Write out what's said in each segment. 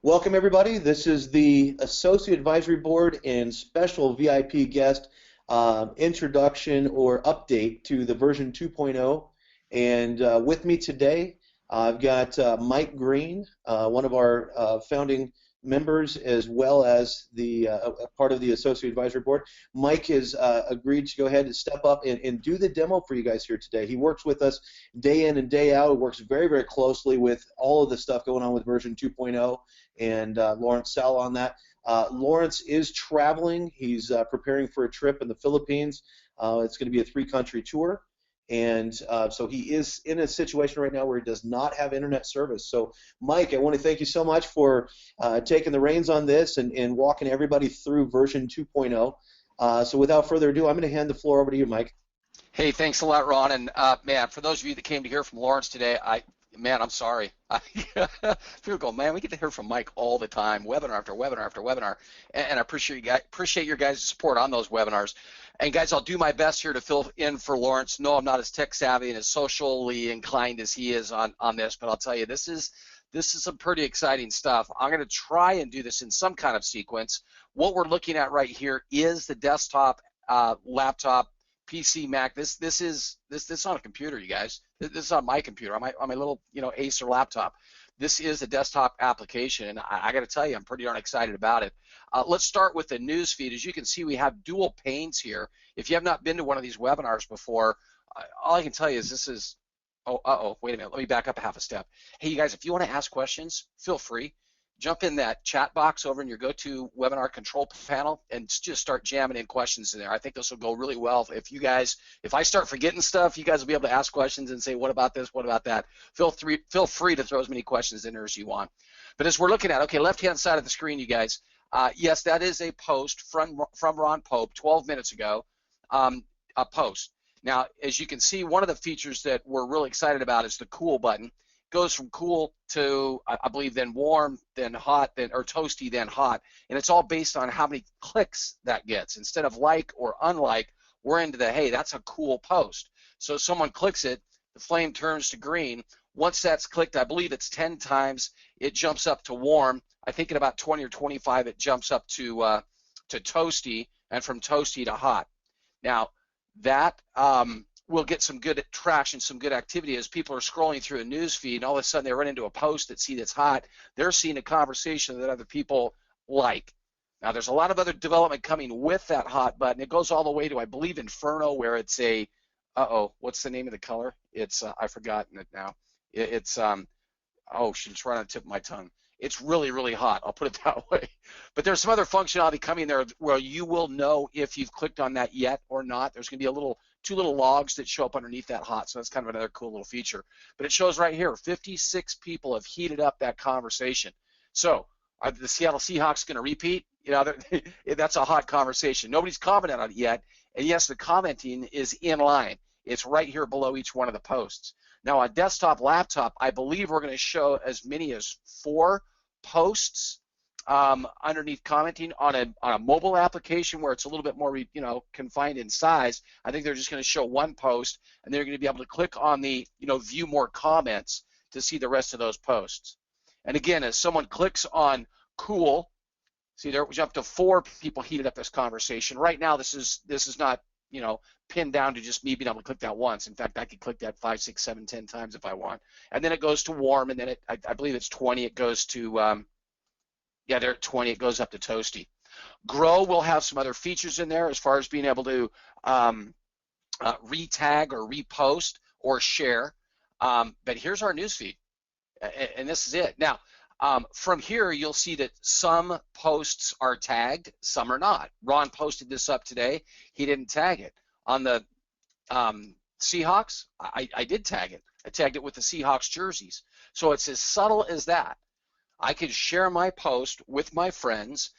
Welcome, everybody. This is the Associate Advisory Board and special VIP guest introduction or update to the version 2.0. And with me today, I've got Mike Green, one of our founding members, as well as the a part of the Associate Advisory Board. Mike has agreed to go ahead and step up and do the demo for you guys here today. He works with us day in and day out. He works very, very closely with all of the stuff going on with version 2.0 and Lawrence Sal on that. Lawrence is traveling. He's preparing for a trip in the Philippines. It's going to be a three-country tour. And so he is in a situation right now where he does not have internet service. So, Mike, I want to thank you so much for taking the reins on this and walking everybody through version 2.0. So without further ado, I'm going to hand the floor over to you, Mike. Hey, thanks a lot, Ron. And man, for those of you that came to hear from Lawrence today, I'm sorry. People go, man, we get to hear from Mike all the time, webinar after webinar after webinar, and I appreciate your guys' support on those webinars. And guys, I'll do my best here to fill in for Lawrence. No, I'm not as tech savvy and as socially inclined as he is on this, but I'll tell you, this is some pretty exciting stuff. I'm going to try and do this in some kind of sequence. What we're looking at right here is the desktop, laptop, PC, Mac. This is on a computer, you guys. This is on my computer, on my little Acer laptop. This is a desktop application, and I got to tell you, I'm pretty darn excited about it. Let's start with the news feed. As you can see, we have dual panes here. If you have not been to one of these webinars before, all I can tell you is this is. Wait a minute. Let me back up a half a step. Hey, you guys, if you want to ask questions, feel free. Jump in that chat box over in your go-to webinar control panel and just start jamming in questions in there. I think this will go really well. If I start forgetting stuff, you guys will be able to ask questions and say, what about this, what about that? Feel free to throw as many questions in there as you want. But as we're looking at, okay, left-hand side of the screen, you guys, yes, that is a post from Ron Pope 12 minutes ago, a post. Now, as you can see, one of the features that we're really excited about is the cool button. Goes from cool to, I believe, then warm, then hot, or toasty, then hot, and it's all based on how many clicks that gets. Instead of like or unlike, we're into the, hey, that's a cool post. So someone clicks it, the flame turns to green. Once that's clicked, I believe it's 10 times, it jumps up to warm. I think at about 20 or 25, it jumps up to toasty, and from toasty to hot. Now, that we'll get some good traction, some good activity as people are scrolling through a news feed, and all of a sudden they run into a post that's hot. They're seeing a conversation that other people like. Now, there's a lot of other development coming with that hot button. It goes all the way to, I believe, Inferno, where it's a, what's the name of the color? It's, I've forgotten it now. It's right on the tip of my tongue. It's really, really hot. I'll put it that way. But there's some other functionality coming there where you will know if you've clicked on that yet or not. There's going to be two little logs that show up underneath that hot, so that's kind of another cool little feature. But it shows right here, 56 people have heated up that conversation. So are the Seattle Seahawks going to repeat? That's a hot conversation. Nobody's commented on it yet, and yes, the commenting is in line. It's right here below each one of the posts. Now, on desktop, laptop, I believe we're going to show as many as 4 posts underneath commenting. On a mobile application where it's a little bit more confined in size, I think they're just going to show 1 post, and they're going to be able to click on the view more comments to see the rest of those posts. And again, as someone clicks on cool, see there was up to 4 people heated up this conversation. Right now, this is not pinned down to just me being able to click that once. In fact, I could click that 5, 6, 7, 10 times if I want. And then it goes to warm, and then I believe it's 20. It goes to yeah, they're at 20. It goes up to toasty. Grow will have some other features in there as far as being able to retag or repost or share. But here's our newsfeed, and this is it. Now, from here, you'll see that some posts are tagged, some are not. Ron posted this up today. He didn't tag it. On the Seahawks, I did tag it. I tagged it with the Seahawks jerseys. So it's as subtle as that. I could share my post with my friends,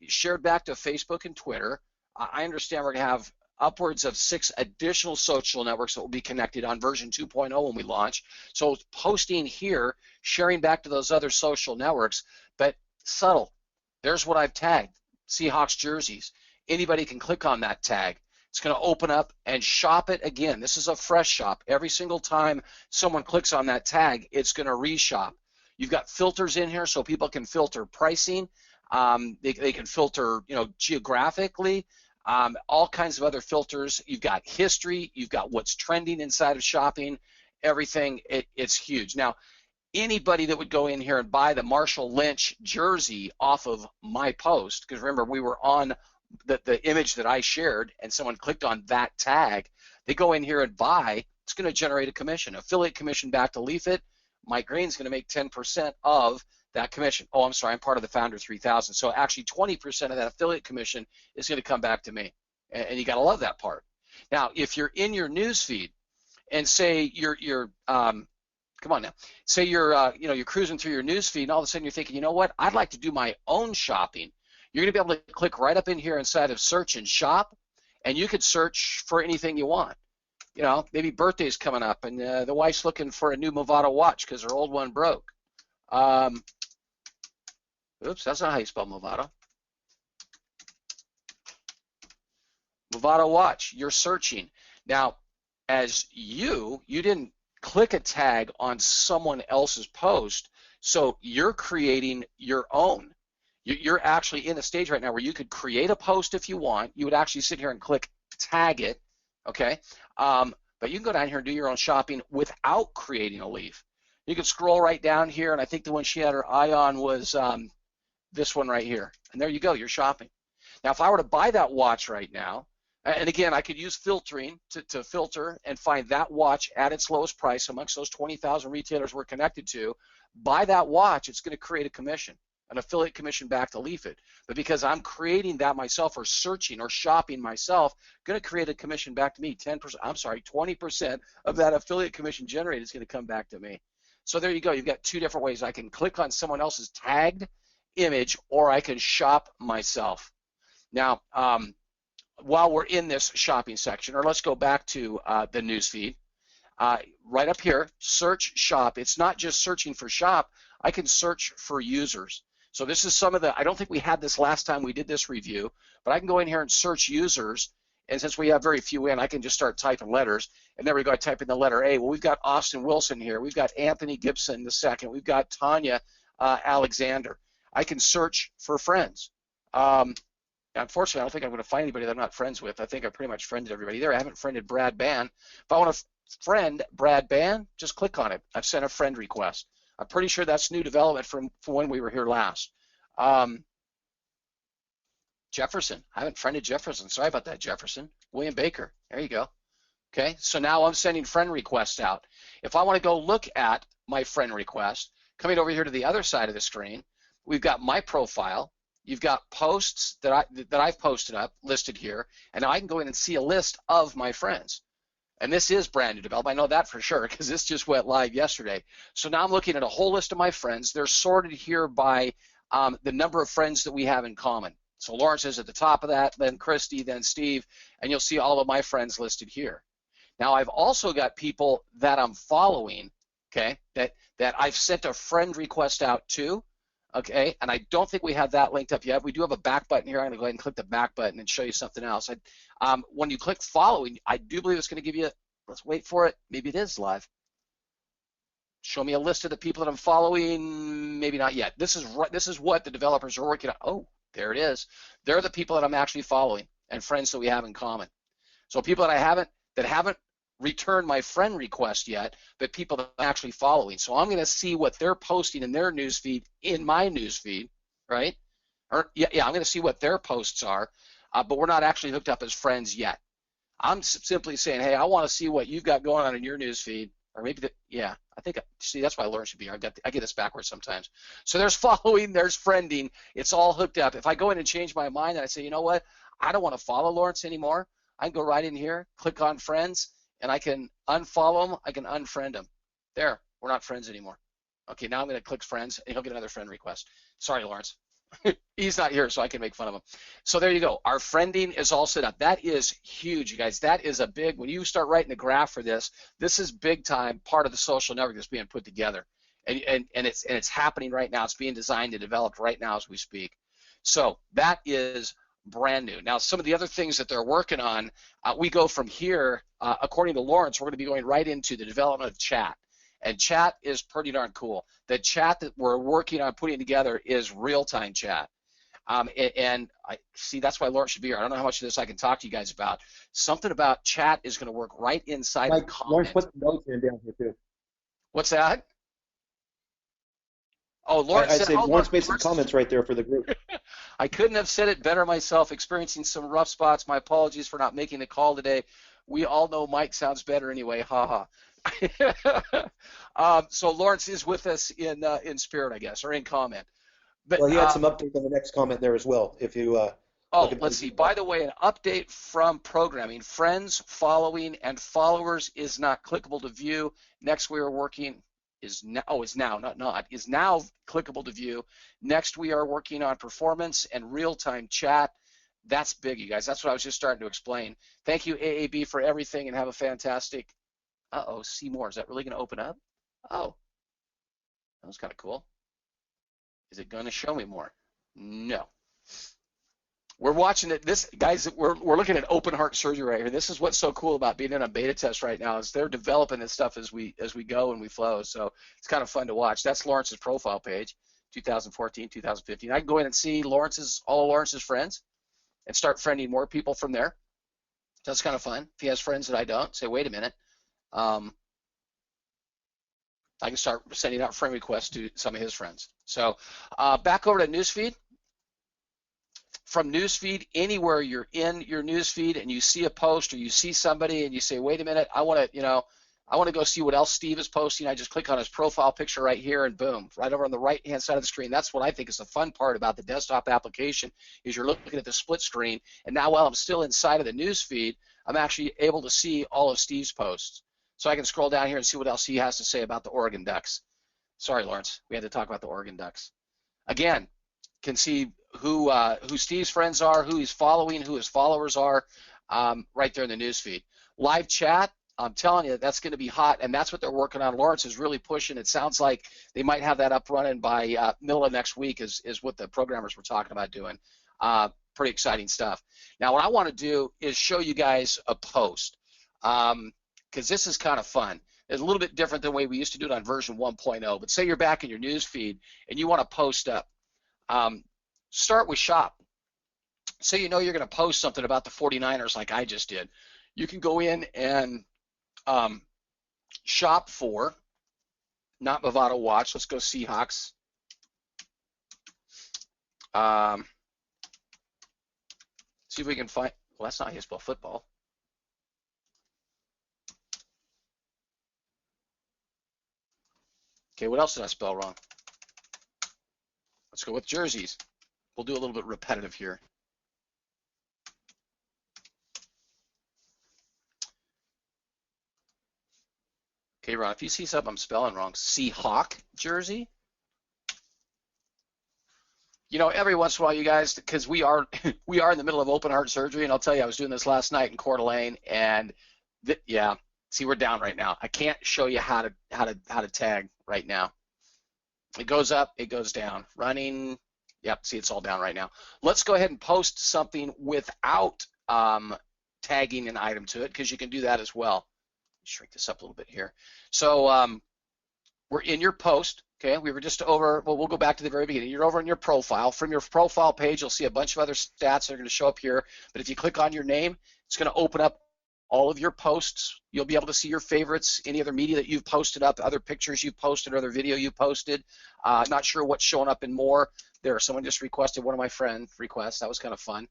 shared back to Facebook and Twitter. I understand we're going to have upwards of 6 additional social networks that will be connected on version 2.0 when we launch. So posting here, sharing back to those other social networks, but subtle. There's what I've tagged, Seahawks jerseys. Anybody can click on that tag. It's going to open up and shop it again. This is a fresh shop. Every single time someone clicks on that tag, it's going to reshop. You've got filters in here so people can filter pricing. They can filter, geographically, all kinds of other filters. You've got history. You've got what's trending inside of shopping. Everything. It's huge. Now, anybody that would go in here and buy the Marshall Lynch jersey off of my post, because remember, we were on the image that I shared, and someone clicked on that tag, they go in here and buy, it's going to generate a commission, affiliate commission back to LeafIT. Mike Green's going to make 10% of that commission. Oh, I'm sorry, I'm part of the Founder 3000. So actually 20% of that affiliate commission is going to come back to me. And you got to love that part. Now, if you're in your news feed and say come on now, say you're cruising through your news feed and all of a sudden you're thinking, you know what, I'd like to do my own shopping. You're going to be able to click right up in here inside of search and shop, and you could search for anything you want. Maybe birthday's coming up and the wife's looking for a new Movado watch because her old one broke. Oops, that's not how you spell Movado. Movado watch, you're searching. Now, as you didn't click a tag on someone else's post, so you're creating your own. You're actually in a stage right now where you could create a post if you want. You would actually sit here and click tag it, okay? But you can go down here and do your own shopping without creating a leaf. You can scroll right down here, and I think the one she had her eye on was this one right here. And there you go, you're shopping. Now, if I were to buy that watch right now, and again, I could use filtering to filter and find that watch at its lowest price amongst those 20,000 retailers we're connected to. Buy that watch, it's going to create a commission, an affiliate commission back to LeafIT. But because I'm creating that myself or searching or shopping myself, going to create a commission back to me. 20% of that affiliate commission generated is going to come back to me. So there you go. You've got two different ways. I can click on someone else's tagged image, or I can shop myself. Now, while we're in this shopping section, or let's go back to the news feed. Right up here, search shop. It's not just searching for shop. I can search for users. So this is some of the, I don't think we had this last time we did this review, but I can go in here and search users. And since we have very few in, I can just start typing letters. And there we go, I type in the letter A. Well, we've got Austin Wilson here. We've got Anthony Gibson II. We've got Tanya Alexander. I can search for friends. Unfortunately, I don't think I'm going to find anybody that I'm not friends with. I think I pretty much friended everybody there. I haven't friended Brad Ban. If I want to friend Brad Ban, just click on it. I've sent a friend request. I'm pretty sure that's new development from when we were here last. Jefferson. I haven't friended Jefferson. Sorry about that, Jefferson. William Baker. There you go. Okay, so now I'm sending friend requests out. If I want to go look at my friend request, coming over here to the other side of the screen, we've got my profile. You've got posts that I've posted up listed here, and now I can go in and see a list of my friends. And this is brand new development. I know that for sure because this just went live yesterday. So now I'm looking at a whole list of my friends. They're sorted here by the number of friends that we have in common. So Lawrence is at the top of that, then Christy, then Steve, and you'll see all of my friends listed here. Now I've also got people that I'm following, okay, that I've sent a friend request out to. Okay, and I don't think we have that linked up yet. We do have a back button here. I'm going to go ahead and click the back button and show you something else. When you click following, I do believe it's going to give you, let's wait for it. Maybe it is live. Show me a list of the people that I'm following. Maybe not yet. This is what the developers are working on. Oh, there it is. They're the people that I'm actually following and friends that we have in common. So people that haven't returned my friend request yet, but people that I'm actually following. So I'm going to see what they're posting in their newsfeed in my newsfeed, right? Or yeah, I'm going to see what their posts are, but we're not actually hooked up as friends yet. I'm simply saying, hey, I want to see what you've got going on in your newsfeed, or maybe I think see that's why Lauren should be here. I get this backwards sometimes. So there's following, there's friending. It's all hooked up. If I go in and change my mind and I say, you know what, I don't want to follow Lawrence anymore, I can go right in here, click on friends, and I can unfollow them, I can unfriend them. There, we're not friends anymore. Okay, now I'm going to click friends, and he'll get another friend request. Sorry, Lawrence. He's not here, so I can make fun of him. So there you go. Our friending is all set up. That is huge, you guys. That is a big, when you start writing a graph for this is big time part of the social network that's being put together. And it's happening right now. It's being designed and developed right now as we speak. So that is brand new. Now, some of the other things that they're working on, we go from here, according to Lawrence, we're going to be going right into the development of chat. And chat is pretty darn cool. The chat that we're working on putting together is real-time chat. And I see that's why Lawrence should be here. I don't know how much of this I can talk to you guys about. Something about chat is going to work right inside of Mike, Lawrence comments. put the notes in down here too. What's that? Oh, Lawrence I said, said oh, Lawrence made some Lawrence, comments right there for the group. I couldn't have said it better myself. Experiencing some rough spots. My apologies for not making the call today. We all know Mike sounds better anyway. Ha ha. So Lawrence is with us in spirit, I guess, or in comment. But Well, he had some updates on the next comment there as well. If you oh, let's see. By the way, an update from programming. Friends, following, and followers is not clickable to view. Next, we are working is now. Oh, is now not is now clickable to view. Next, we are working on performance and real-time chat. That's big, you guys. That's what I was just starting to explain. Thank you, AAB, for everything, and have a fantastic. See more. Is that really going to open up? Oh, that was kind of cool. Is it going to show me more? No. We're watching it. This, guys, we're looking at open heart surgery right here. This is what's so cool about being in a beta test right now is they're developing this stuff as we go and we flow. So it's kind of fun to watch. That's Lawrence's profile page, 2014, 2015. I can go in and see all of Lawrence's friends and start friending more people from there. That's kind of fun. If he has friends that I don't, say, wait a minute. I can start sending out friend requests to some of his friends. So back over to Newsfeed. From Newsfeed, anywhere you're in your Newsfeed and you see a post or you see somebody and you say, wait a minute, I want to go see what else Steve is posting. I just click on his profile picture right here and boom, right over on the right-hand side of the screen. That's what I think is the fun part about the desktop application is you're looking at the split screen. And now while I'm still inside of the Newsfeed, I'm actually able to see all of Steve's posts. So I can scroll down here and see what else he has to say about the Oregon Ducks. Sorry, Lawrence, we had to talk about the Oregon Ducks. Again, can see who Steve's friends are, who he's following, who his followers are, right there in the newsfeed. Live chat, I'm telling you, that's going to be hot, and that's what they're working on. Lawrence is really pushing. It sounds like they might have that up running by middle of next week is what the programmers were talking about doing. Pretty exciting stuff. Now, what I want to do is show you guys a post because this is kind of fun. It's a little bit different than the way we used to do it on version 1.0, but say you're back in your newsfeed and you want to post up. Start with shop. So you know you're going to post something about the 49ers like I just did. You can go in and shop for, not Movado Watch, let's go Seahawks. See if we can find, well, that's not how you spell football. Okay, what else did I spell wrong? Let's go with jerseys. We'll do a little bit repetitive here. Okay, Ron, if you see something I'm spelling wrong, Seahawk jersey. You know, every once in a while, you guys, because we are in the middle of open heart surgery, and I'll tell you, I was doing this last night in Coeur d'Alene, and yeah, see, we're down right now. I can't show you how to tag right now. It goes up, it goes down. Running, yep, see, it's all down right now. Let's go ahead and post something without tagging an item to it, because you can do that as well. Shrink this up a little bit here. So we're in your post. Okay, we were just over, well, we'll go back to the very beginning. You're over in your profile. From your profile page, you'll see a bunch of other stats that are going to show up here. But if you click on your name, it's going to open up all of your posts. You'll be able to see your favorites, any other media that you've posted up, other pictures you've posted, or other video you posted. Not sure what's showing up in more. There, someone just requested one of my friend requests. That was kind of fun.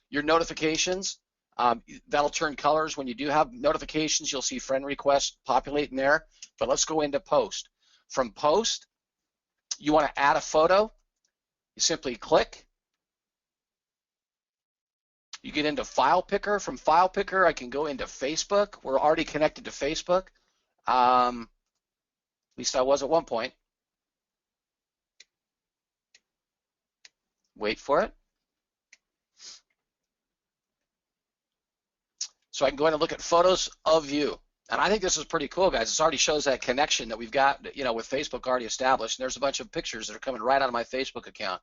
Your notifications, that'll turn colors. When you do have notifications, you'll see friend requests populating there. But let's go into post. From post, you want to add a photo. You simply click. You get into file picker. From file picker, I can go into Facebook. We're already connected to Facebook. At least I was at one point. Wait for it. So I can go in and look at photos of you. And I think this is pretty cool, guys. It already shows that connection that we've got, you know, with Facebook already established. And there's a bunch of pictures that are coming right out of my Facebook account.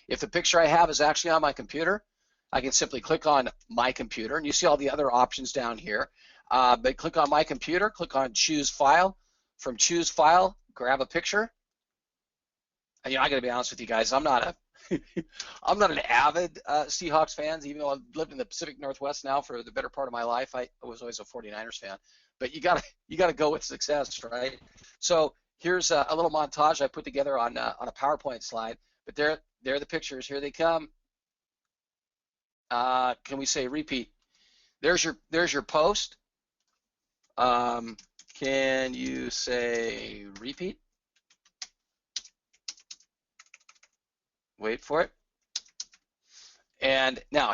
If the picture I have is actually on my computer, I can simply click on my computer, and you see all the other options down here. But click on my computer, click on choose file, from choose file, grab a picture. And, I got to be honest with you guys, I'm not I'm not an avid Seahawks fan, even though I've lived in the Pacific Northwest now for the better part of my life. I was always a 49ers fan, but you gotta go with success, right? So here's a little montage I put together on a PowerPoint slide. But there are the pictures. Here they come. Can we say repeat? There's your post. Can you say repeat? Wait for it. And now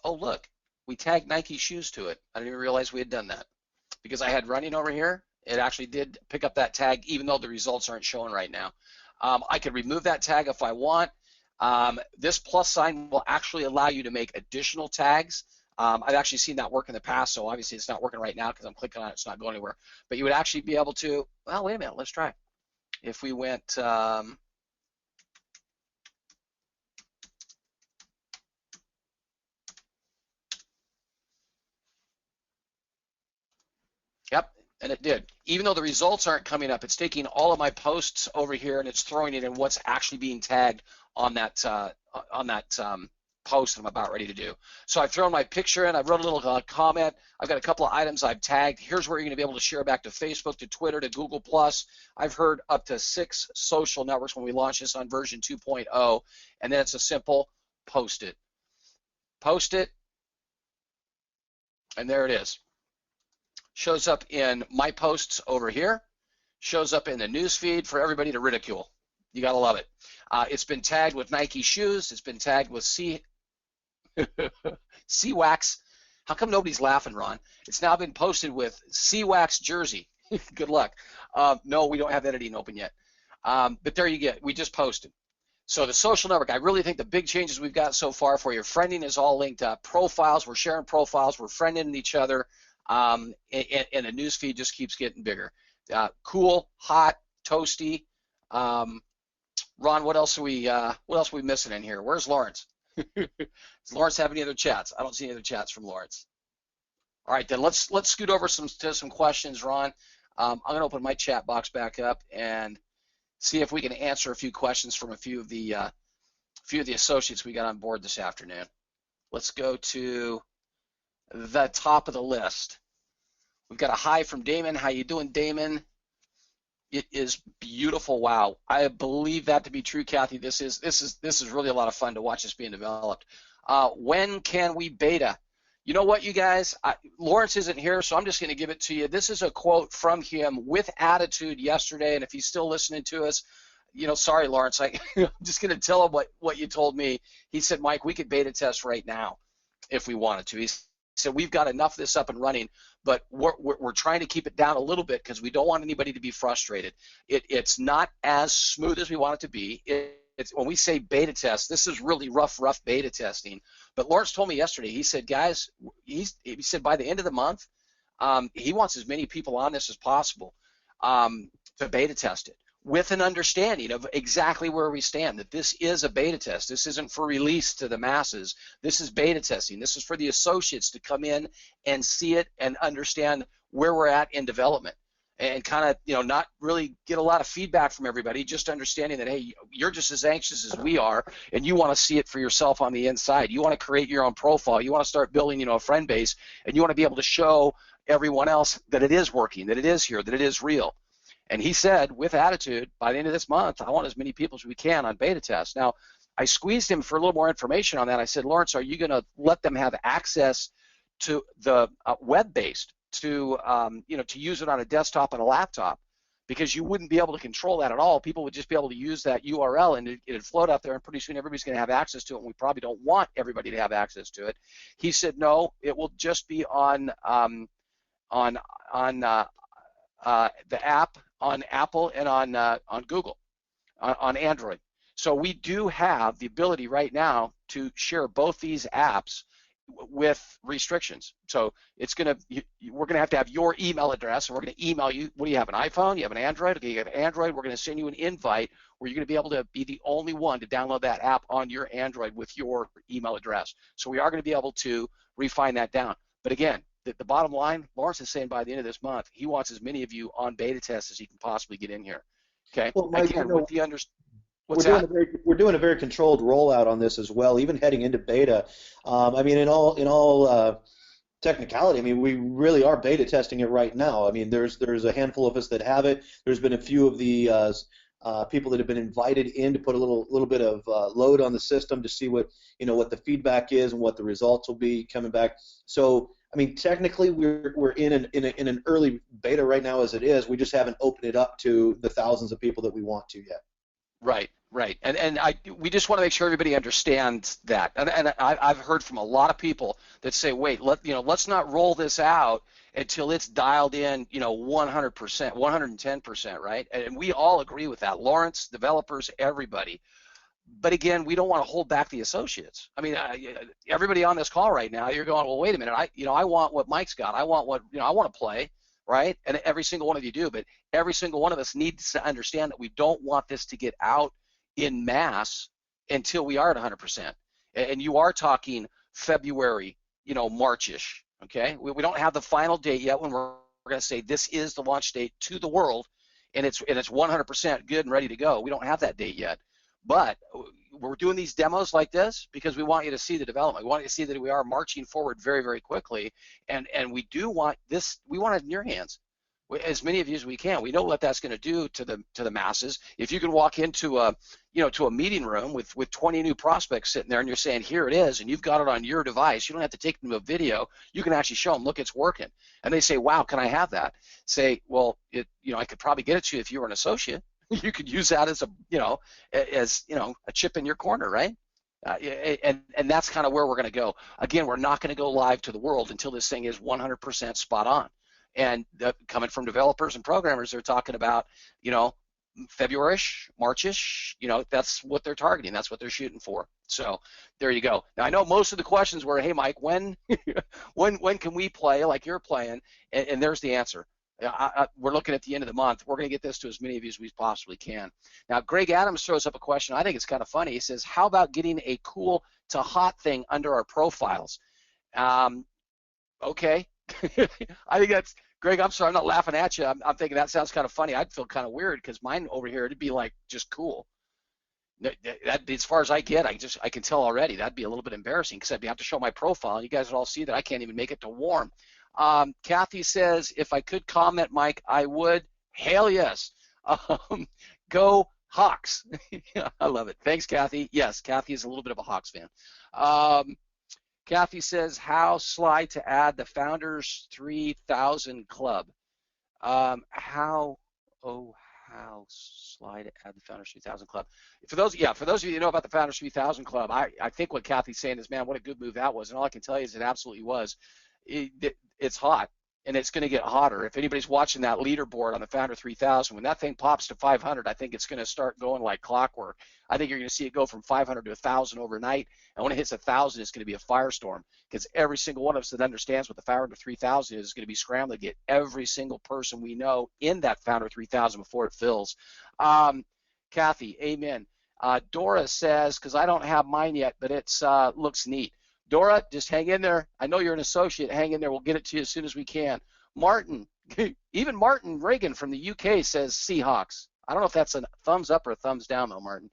oh look, we tagged Nike shoes to it. I didn't even realize we had done that because I had running over here. It actually did pick up that tag even though the results aren't showing right now. I could remove that tag if I want. This plus sign will actually allow you to make additional tags. I've actually seen that work in the past, so obviously it's not working right now because I'm clicking on it, it's not going anywhere. But you would actually be able to, well, wait a minute, let's try. If we went, yep, and it did. Even though the results aren't coming up, it's taking all of my posts over here and it's throwing it in what's actually being tagged on that post I'm about ready to do. So I've thrown my picture in, I've wrote a little comment, I've got a couple of items I've tagged. Here's where you're going to be able to share back to Facebook, to Twitter, to Google+. I've heard up to 6 social networks when we launch this on version 2.0, and then it's a simple post it. Post it, and there it is. Shows up in my posts over here, shows up in the news feed for everybody to ridicule. You gotta love it. It's been tagged with Nike shoes, it's been tagged with C-Wax. How come nobody's laughing, Ron? It's now been posted with C-Wax jersey. Good luck. No, we don't have editing open yet. But there you get, we just posted. So the social network, I really think the big changes we've got so far for your friending is all linked up. Profiles, we're sharing profiles, we're friending each other, and the news feed just keeps getting bigger. Cool, hot, toasty. Ron, what else are we missing in here? Where's Lawrence? Does Lawrence have any other chats? I don't see any other chats from Lawrence. All right, then let's scoot over to some questions, Ron. I'm going to open my chat box back up and see if we can answer a few questions from a few of the associates we got on board this afternoon. Let's go to the top of the list. We've got a hi from Damon. How you doing, Damon? It is beautiful. Wow, I believe that to be true, Kathy. This is really a lot of fun to watch this being developed. When can we beta? You know what, you guys? Lawrence isn't here, so I'm just going to give it to you. This is a quote from him with attitude yesterday, and if he's still listening to us, sorry, Lawrence, I'm just going to tell him what you told me. He said, Mike, we could beta test right now if we wanted to. He said, we've got enough of this up and running, but we're trying to keep it down a little bit because we don't want anybody to be frustrated. It's not as smooth as we want it to be. It's when we say beta test, this is really rough beta testing. But Lawrence told me yesterday, he said, guys, he said by the end of the month, he wants as many people on this as possible to beta test it with an understanding of exactly where we stand, that this is a beta test. This isn't for release to the masses. This is beta testing. This is for the associates to come in and see it and understand where we're at in development and kind of, not really get a lot of feedback from everybody, just understanding that, hey, you're just as anxious as we are and you want to see it for yourself on the inside. You want to create your own profile. You want to start building, a friend base, and you want to be able to show everyone else that it is working, that it is here, that it is real. And he said, with attitude, by the end of this month, I want as many people as we can on beta test. Now, I squeezed him for a little more information on that. I said, Lawrence, are you going to let them have access to the web-based, to use it on a desktop and a laptop? Because you wouldn't be able to control that at all. People would just be able to use that URL, and it'd float out there, and pretty soon everybody's going to have access to it, and we probably don't want everybody to have access to it. He said, no, it will just be on the app, on Apple and on Google, on Android. So we do have the ability right now to share both these apps with restrictions. So we're gonna have to have your email address, and we're gonna email you. What do you have, an iPhone? You have an Android? Okay, you have Android. We're gonna send you an invite where you're gonna be able to be the only one to download that app on your Android with your email address. So we are gonna be able to refine that down. But again, the bottom line, Lawrence is saying by the end of this month, he wants as many of you on beta tests as he can possibly get in here. Okay. Well, Mike, Again, with the we're what's doing that? a very controlled rollout on this as well, even heading into beta. I mean, in all technicality, I mean, we really are beta testing it right now. I mean, there's a handful of us that have it. There's been a few of the people that have been invited in to put a little bit of load on the system to see what the feedback is and what the results will be coming back. So, I mean, technically, we're in an early beta right now as it is. We just haven't opened it up to the thousands of people that we want to yet. Right, right, and we just want to make sure everybody understands that. And I've heard from a lot of people that say, wait, let's not roll this out until it's dialed in, 100%, 110%, right? And we all agree with that. Lawrence, developers, everybody. But again, we don't want to hold back the associates. I mean, everybody on this call right now, you're going, well, wait a minute, I want what Mike's got. I want I want to play, right? And every single one of you do, but every single one of us needs to understand that we don't want this to get out in mass until we are at 100%. And you are talking February, March-ish, okay? We don't have the final date yet when we're going to say this is the launch date to the world, and it's 100% good and ready to go. We don't have that date yet. But we're doing these demos like this because we want you to see the development. We want you to see that we are marching forward very, very quickly, and we do want this. We want it in your hands, as many of you as we can. We know what that's going to do to the masses. If you can walk into a to a meeting room with 20 new prospects sitting there, and you're saying here it is, and you've got it on your device, you don't have to take them to a video. You can actually show them, look, it's working, and they say, wow, can I have that? Say, well, I could probably get it to you if you were an associate. You could use that as a chip in your corner, right? And that's kind of where we're going to go. Again, we're not going to go live to the world until this thing is 100% spot on. And coming from developers and programmers, they're talking about, February-ish, March-ish, that's what they're targeting. That's what they're shooting for. So there you go. Now, I know most of the questions were, hey, Mike, when can we play like you're playing? And there's the answer. We're looking at the end of the month. We're going to get this to as many of you as we possibly can. Now, Greg Adams throws up a question. I think it's kind of funny. He says, how about getting a cool to hot thing under our profiles? Okay. I think that's, Greg, I'm sorry, I'm not laughing at you. I'm thinking that sounds kind of funny. I'd feel kind of weird because mine over here, it'd be like just cool. That, as far as I get, I can tell already that'd be a little bit embarrassing because I'd have to show my profile, and you guys would all see that I can't even make it to warm. Kathy says, if I could comment, Mike, I would. Hell yes. Go Hawks. I love it. Thanks, Kathy. Yes, Kathy is a little bit of a Hawks fan. Kathy says, how Sly to add the Founders 3000 Club. How Sly to add the Founders 3000 Club. For those of you who know about the Founders 3000 Club, I think what Kathy's saying is, man, what a good move that was. And all I can tell you is it absolutely was. It's hot, and it's going to get hotter. If anybody's watching that leaderboard on the Founder 3000, when that thing pops to 500, I think it's going to start going like clockwork. I think you're going to see it go from 500 to 1,000 overnight, and when it hits 1,000, it's going to be a firestorm because every single one of us that understands what the Founder 3000 is going to be scrambling to get every single person we know in that Founder 3000 before it fills. Kathy, amen. Dora says, because I don't have mine yet, but it looks neat. Dora, just hang in there. I know you're an associate. Hang in there. We'll get it to you as soon as we can. Martin, even Martin Reagan from the UK says Seahawks. I don't know if that's a thumbs up or a thumbs down, though, Martin.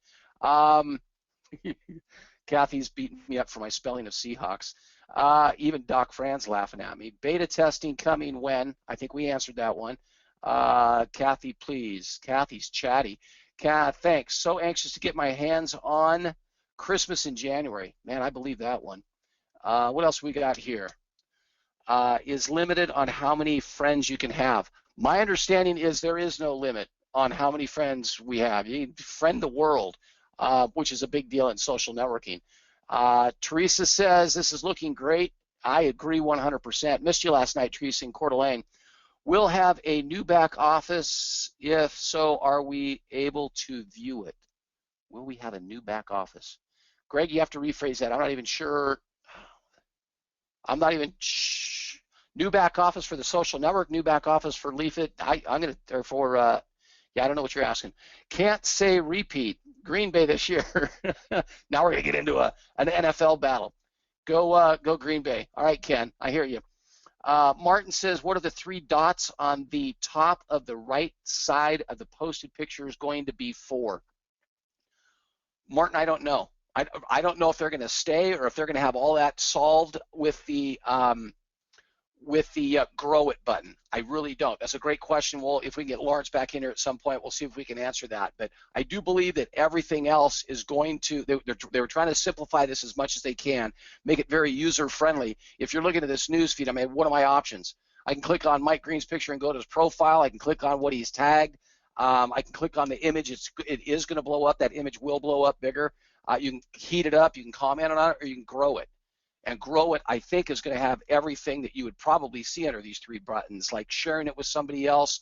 Kathy's beating me up for my spelling of Seahawks. Even Doc Fran's laughing at me. Beta testing coming when? I think we answered that one. Kathy, please. Kathy's chatty. Thanks. So anxious to get my hands on Christmas in January. Man, I believe that one. What else we got here? Is limited on how many friends you can have. My understanding is there is no limit on how many friends we have. You friend the world, which is a big deal in social networking. Teresa says, this is looking great. I agree 100%. Missed you last night, Teresa, in Coeur d'Alene. We'll have a new back office. If so, are we able to view it? Will we have a new back office? Greg, you have to rephrase that. I'm not even sure. New back office for the social network, new back office for LeafIT. I don't know what you're asking. Can't say repeat. Green Bay this year. Now we're going to get into an NFL battle. Go Green Bay. All right, Ken, I hear you. Martin says, what are the 3 dots on the top of the right side of the posted pictures going to be for? Martin, I don't know. I don't know if they're going to stay or if they're going to have all that solved with the grow it button. I really don't. That's a great question. Well, if we can get Lawrence back in here at some point, we'll see if we can answer that. But I do believe that everything else is going to, they were trying to simplify this as much as they can, make it very user friendly. If you're looking at this news feed, I mean, what are my options? I can click on Mike Green's picture and go to his profile. I can click on what he's tagged. I can click on the image. It is going to blow up. That image will blow up bigger. You can heat it up. You can comment on it, or you can grow it. And grow it, I think, is going to have everything that you would probably see under these 3 buttons, like sharing it with somebody else,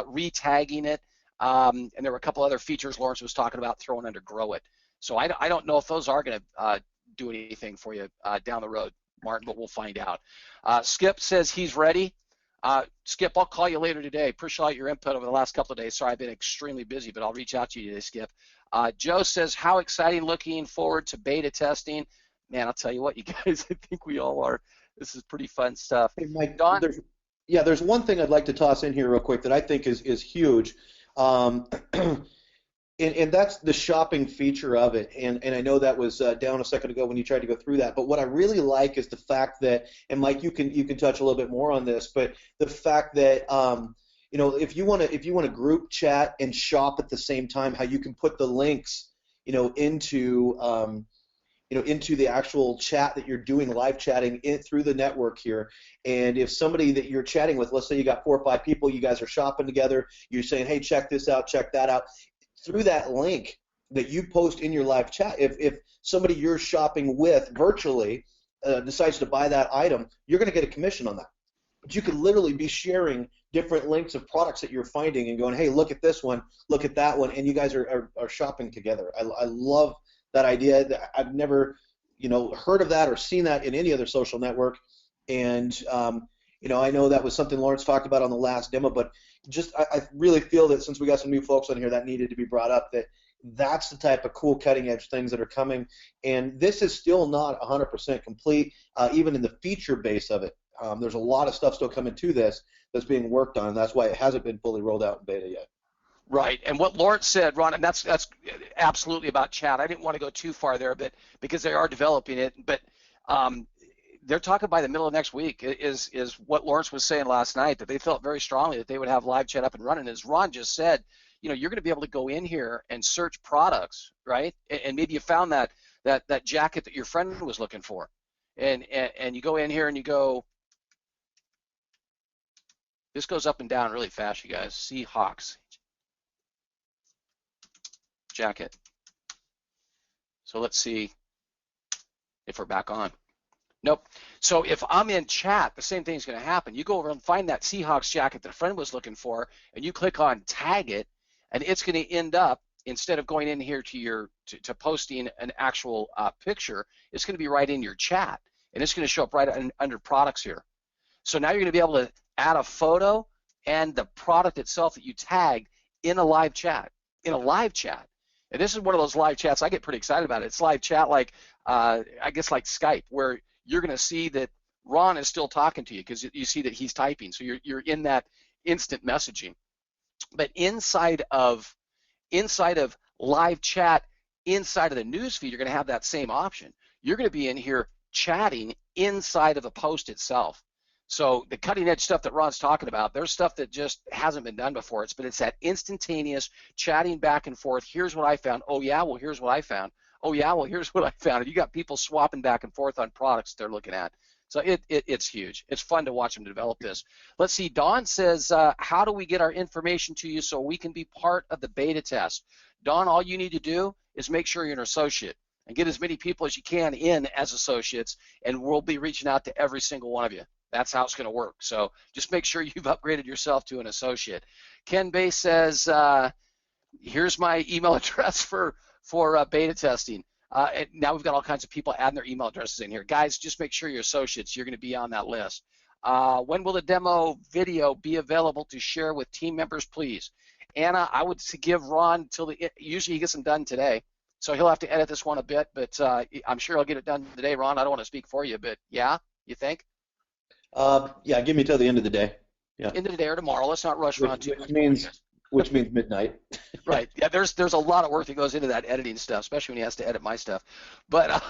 re-tagging it, and there were a couple other features Lawrence was talking about throwing under grow it. So I don't know if those are going to do anything for you down the road, Martin, but we'll find out. Skip says he's ready. Skip, I'll call you later today. Appreciate your input over the last couple of days. Sorry, I've been extremely busy, but I'll reach out to you today, Skip. Joe says, how exciting, looking forward to beta testing. Man, I'll tell you what, you guys, I think we all are. This is pretty fun stuff. Hey, Mike, Don? there's one thing I'd like to toss in here real quick that I think is huge, and that's the shopping feature of it. And I know that was down a second ago when you tried to go through that. But what I really like is the fact that, and Mike, you can touch a little bit more on this, but the fact that if you want to group chat and shop at the same time, how you can put the links into the actual chat that you're doing, live chatting through the network here. And if somebody that you're chatting with, let's say you got 4 or 5 people, you guys are shopping together, you're saying, hey, check this out, check that out, through that link that you post in your live chat, if somebody you're shopping with virtually decides to buy that item, you're going to get a commission on that. But you could literally be sharing different links of products that you're finding and going, hey, look at this one, look at that one, and you guys are shopping together. I love that idea. I've never, heard of that or seen that in any other social network. And, I know that was something Lawrence talked about on the last demo, but I really feel that since we got some new folks on here, that needed to be brought up, that's the type of cool cutting edge things that are coming. And this is still not 100% complete, even in the feature base of it. There's a lot of stuff still coming to this that's being worked on, and that's why it hasn't been fully rolled out in beta yet. Right, and what Lawrence said, Ron, and that's absolutely about chat. I didn't want to go too far there, but because they are developing it, but they're talking by the middle of next week is what Lawrence was saying last night, that they felt very strongly that they would have live chat up and running. As Ron just said, you're going to be able to go in here and search products, right? And maybe you found that jacket that your friend was looking for, and you go in here and you go. This goes up and down really fast, you guys. Seahawks jacket. So let's see if we're back on. Nope. So if I'm in chat, the same thing's going to happen. You go over and find that Seahawks jacket that a friend was looking for, and you click on tag it, and it's going to end up, instead of going in here to posting an actual picture, it's going to be right in your chat, and it's going to show up right under products here. So now you're going to be able to add a photo and the product itself that you tagged in a live chat. And this is one of those live chats I get pretty excited about. It's live chat like, I guess like Skype, where you're going to see that Ron is still talking to you because you see that he's typing. So you're in that instant messaging. But inside of live chat, inside of the newsfeed, you're going to have that same option. You're going to be in here chatting inside of the post itself. So the cutting edge stuff that Ron's talking about, there's stuff that just hasn't been done before. It's that instantaneous chatting back and forth. Here's what I found. Oh yeah, well here's what I found. Oh yeah, well here's what I found. And you got people swapping back and forth on products they're looking at. So it's huge. It's fun to watch them develop this. Let's see. Don says, how do we get our information to you so we can be part of the beta test? Don, all you need to do is make sure you're an associate and get as many people as you can in as associates, and we'll be reaching out to every single one of you. That's how it's going to work. So just make sure you've upgraded yourself to an associate. Ken Bay says, here's my email address for beta testing. And now we've got all kinds of people adding their email addresses in here. Guys, just make sure you're associates. You're going to be on that list. When will the demo video be available to share with team members, please? Anna, I would give Ron till usually he gets them done today. So he'll have to edit this one a bit, but I'm sure he'll get it done today, Ron. I don't want to speak for you, but yeah, you think? Yeah, give me till the end of the day. Yeah, End of the day or tomorrow. Let's not rush which around too which much more, you means guys. which means midnight. Right. Yeah, there's a lot of work that goes into that editing stuff, especially when he has to edit my stuff. But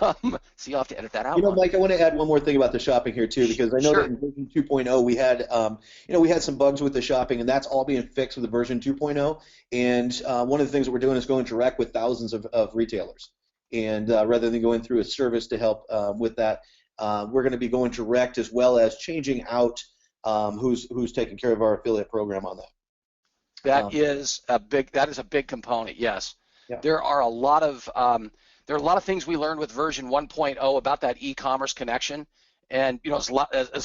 so you'll have to edit that out, Ron. Mike, I want to add one more thing about the shopping here too, because I know that Sure. in version 2.0 we had, we had some bugs with the shopping, and that's all being fixed with the version 2.0. And one of the things that we're doing is going direct with thousands of retailers, and rather than going through a service to help with that, we're going to be going direct as well as changing out who's taking care of our affiliate program on that. That Um, is a big component. Yes, yeah. there are a lot of things we learned with version 1.0 about that e-commerce connection. And as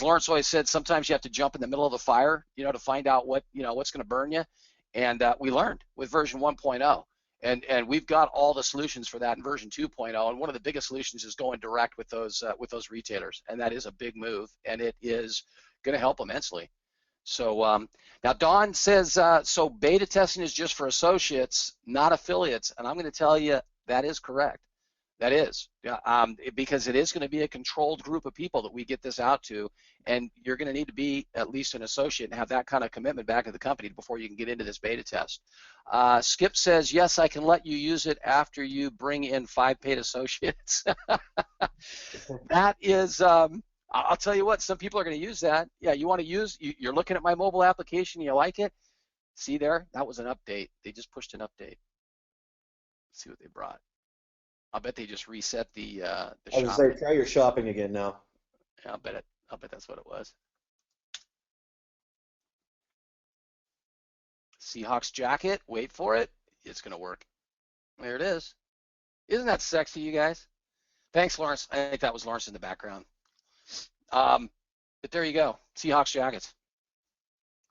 Lawrence always said, sometimes you have to jump in the middle of the fire, to find out what's going to burn you. And we learned with version 1.0, and we've got all the solutions for that in version 2.0. And one of the biggest solutions is going direct with those retailers, and that is a big move, and it is going to help immensely. So now Don says, so beta testing is just for associates, not affiliates. And I'm going to tell you that is correct. That is, because it is going to be a controlled group of people that we get this out to, and you're going to need to be at least an associate and have that kind of commitment back at the company before you can get into this beta test. Skip says, yes, I can let you use it after you bring in 5 paid associates. That is, I'll tell you what, some people are going to use that. Yeah, you're looking at my mobile application, you like it. See there, that was an update. They just pushed an update. Let's see what they brought. I bet they just reset the I shop. was say, try your shopping again now. Yeah, I'll bet that's what it was. Seahawks jacket, wait for it. It's going to work. There it is. Isn't that sexy, you guys? Thanks, Lawrence. I think that was Lawrence in the background. But there you go, Seahawks jackets.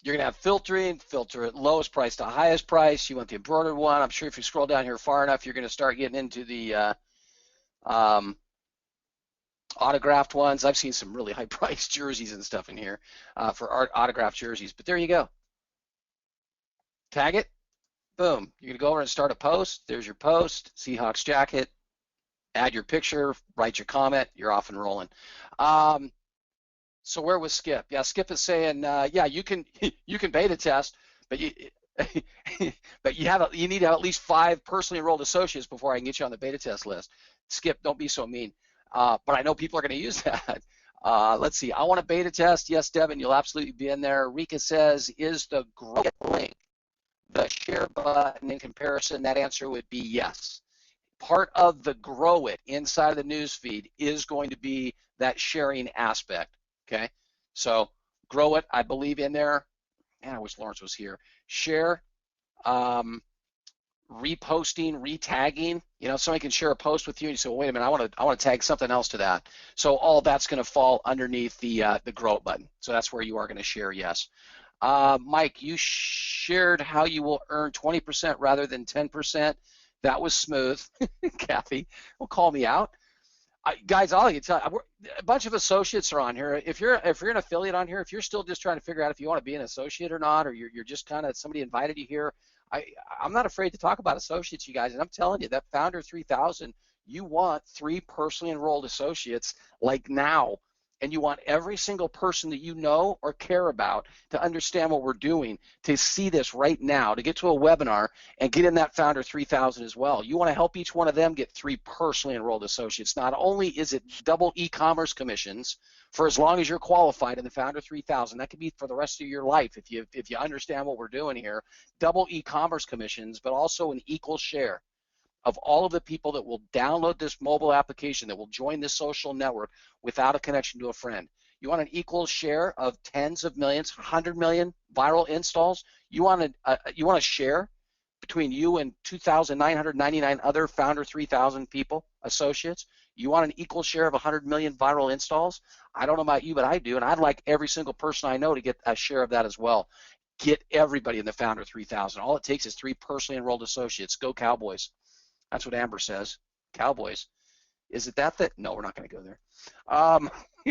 You're going to have filtering, filter at lowest price to highest price. You want the embroidered one. I'm sure if you scroll down here far enough, you're going to start getting into the autographed ones. I've seen some really high-priced jerseys and stuff in here for autographed jerseys. But there you go. Tag it. Boom. You're going to go over and start a post. There's your post, Seahawks jacket. Add your picture, write your comment. You're off and rolling. So where was Skip? Yeah, Skip is saying, yeah, you can beta test, but you need to have at least 5 personally enrolled associates before I can get you on the beta test list. Skip, don't be so mean. But I know people are going to use that. Let's see. I want a beta test. Yes, Devin, you'll absolutely be in there. Rika says, is the Grow It link the share button in comparison? That answer would be yes. Part of the Grow It inside of the news feed is going to be that sharing aspect. Okay, so Grow It, I believe in there. Man, I wish Lawrence was here. Share, reposting, retagging. Somebody can share a post with you, and you say, well, wait a minute, I want to tag something else to that. So all that's going to fall underneath the Grow It button. So that's where you are going to share. Yes. Mike, you shared how you will earn 20% rather than 10%. That was smooth. Kathy will call me out. Guys, all I can tell you, a bunch of associates are on here. If you're an affiliate on here, if you're still just trying to figure out if you want to be an associate or not, or you're just kind of somebody invited you here, I'm not afraid to talk about associates, you guys. And I'm telling you, that Founder 3000, you want 3 personally enrolled associates like now. And you want every single person that you know or care about to understand what we're doing, to see this right now, to get to a webinar and get in that Founder 3000 as well. You want to help each one of them get 3 personally enrolled associates. Not only is it double e-commerce commissions for as long as you're qualified in the Founder 3000, that could be for the rest of your life if you understand what we're doing here, double e-commerce commissions, but also an equal share of all of the people that will download this mobile application, that will join this social network without a connection to a friend. You want an equal share of tens of millions, 100 million viral installs. You want a share between you and 2,999 other Founder 3000 people, associates. You want an equal share of 100 million viral installs. I don't know about you, but I do, and I'd like every single person I know to get a share of that as well. Get everybody in the Founder 3000. All it takes is 3 personally enrolled associates. Go Cowboys. That's what Amber says. Cowboys. Is it that? No, we're not going to go there.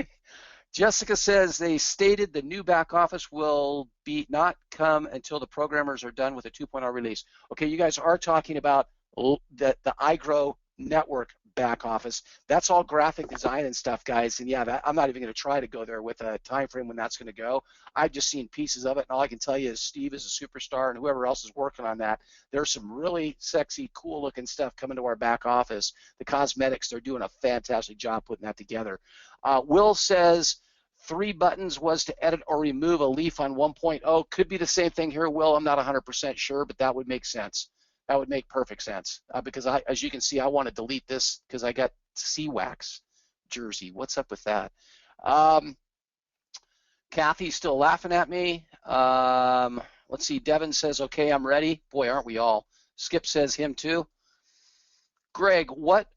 Jessica says they stated the new back office will not come until the programmers are done with the 2.0 release. Okay, you guys are talking about the iGrow network back office. That's all graphic design and stuff, guys. And yeah, I'm not even going to try to go there with a time frame when that's going to go. I've just seen pieces of it, and all I can tell you is Steve is a superstar, and whoever else is working on that, there's some really sexy, cool-looking stuff coming to our back office. The cosmetics, they're doing a fantastic job putting that together. Will says 3 buttons was to edit or remove a leaf on 1.0. Could be the same thing here, Will. I'm not 100% sure, but that would make sense. That would make perfect sense because as you can see, I want to delete this because I got C-Wax jersey. What's up with that? Kathy's still laughing at me. Let's see. Devin says, okay, I'm ready. Boy, aren't we all. Skip says him too. Greg, what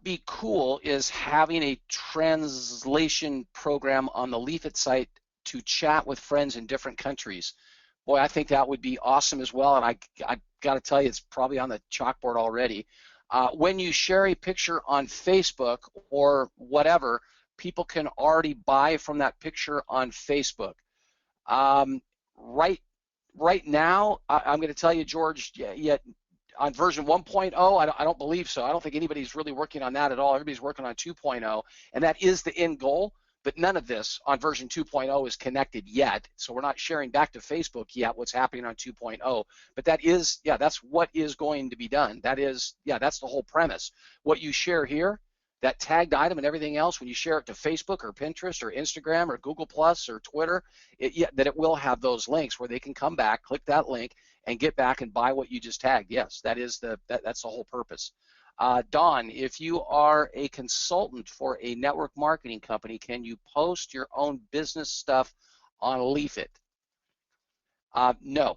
be cool is having a translation program on the LeafIT site to chat with friends in different countries. Boy, I think that would be awesome as well, and I got to tell you, it's probably on the chalkboard already. When you share a picture on Facebook or whatever, people can already buy from that picture on Facebook. Right now, I'm going to tell you, George, yet on version 1.0, I don't believe so. I don't think anybody's really working on that at all. Everybody's working on 2.0, and that is the end goal. But none of this on version 2.0 is connected yet, so we're not sharing back to Facebook yet what's happening on 2.0. But that is, yeah, that's what is going to be done. That is, yeah, that's the whole premise. What you share here, that tagged item and everything else, when you share it to Facebook or Pinterest or Instagram or Google Plus or Twitter, that it will have those links where they can come back, click that link, and get back and buy what you just tagged. Yes, that is that's the whole purpose. Don, if you are a consultant for a network marketing company, can you post your own business stuff on LeafIT? No,